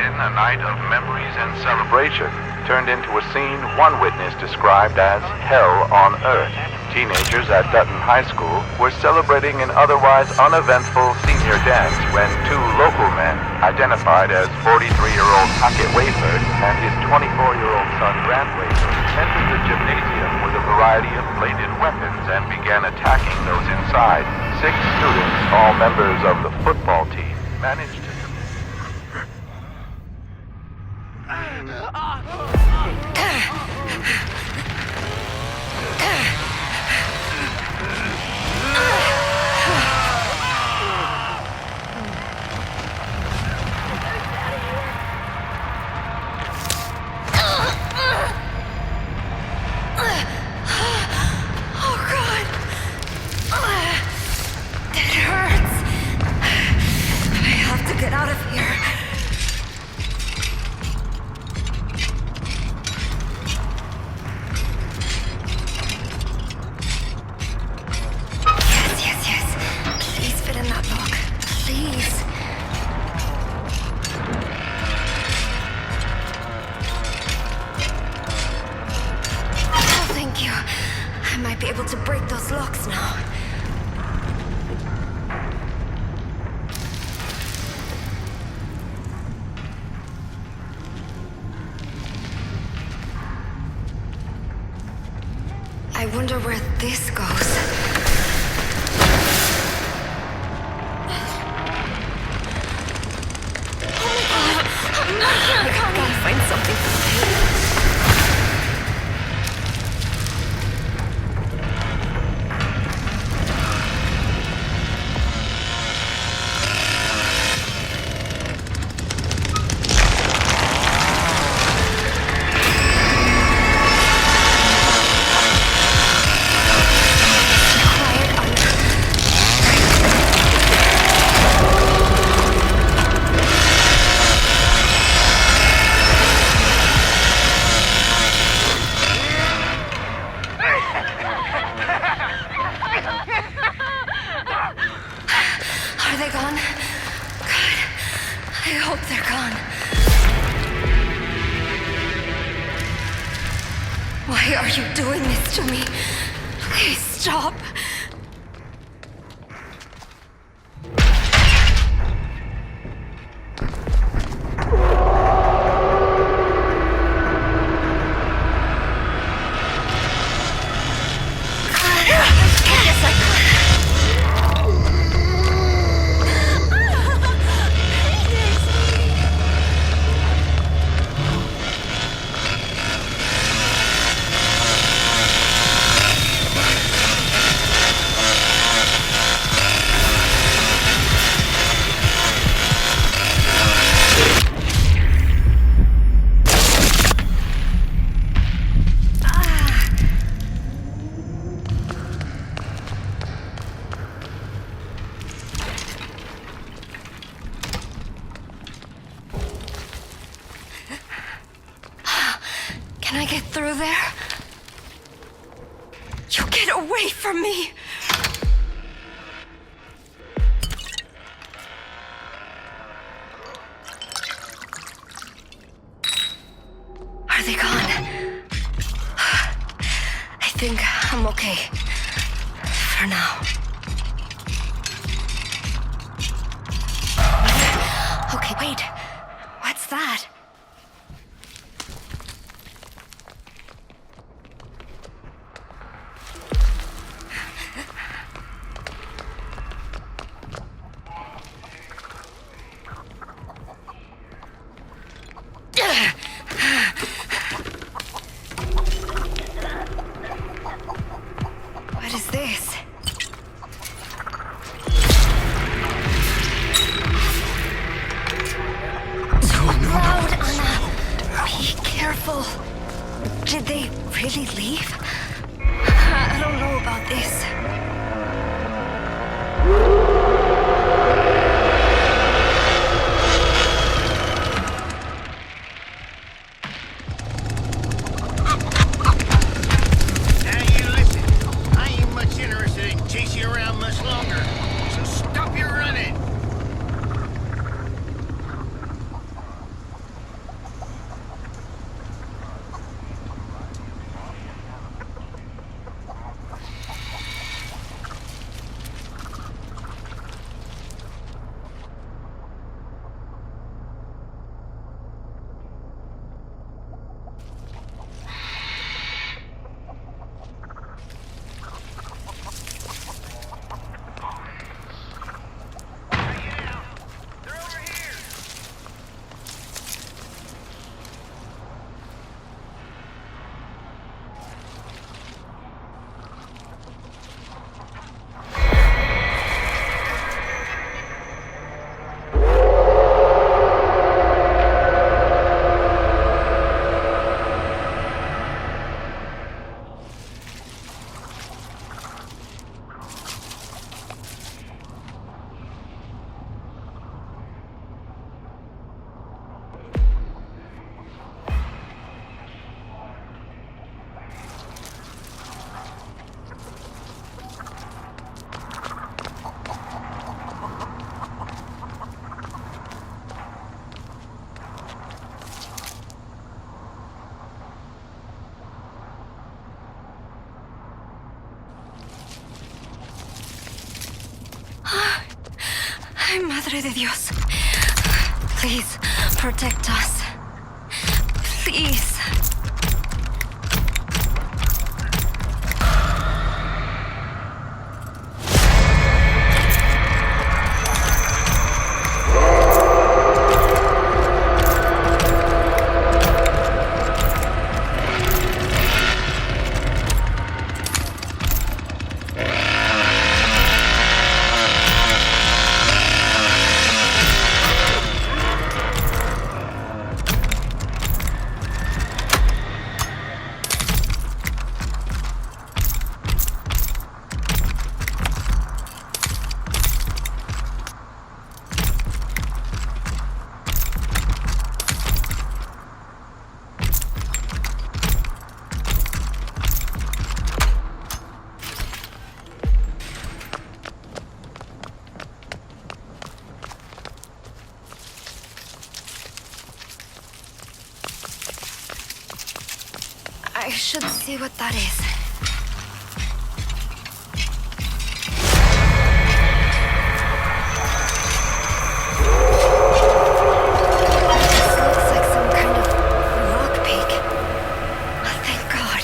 in a night of memories and celebration turned into a scene one witness described as hell on earth. Teenagers at Dutton High School were celebrating an otherwise uneventful senior dance when two local men, identified as 43-year-old Hackett Wayford and his 24-year-old son Grant Wayford, entered the gymnasium with a variety of bladed weapons and began attacking those inside. 6 students, all members of the football team, managed to... I wonder where this goes. I gotta find something to say. Why are you doing this to me? Please stop. Can I get through there? You get away from me! Are they gone? I think I'm okay. For now. Okay, wait. What's that? What is this? Too loud, Anna. Be careful. Did they really leave? I don't know about this. Madre de Dios. Please, protect us. Please. I should see what that is. This looks like some kind of rock peak. Thank God.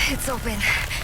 It's open.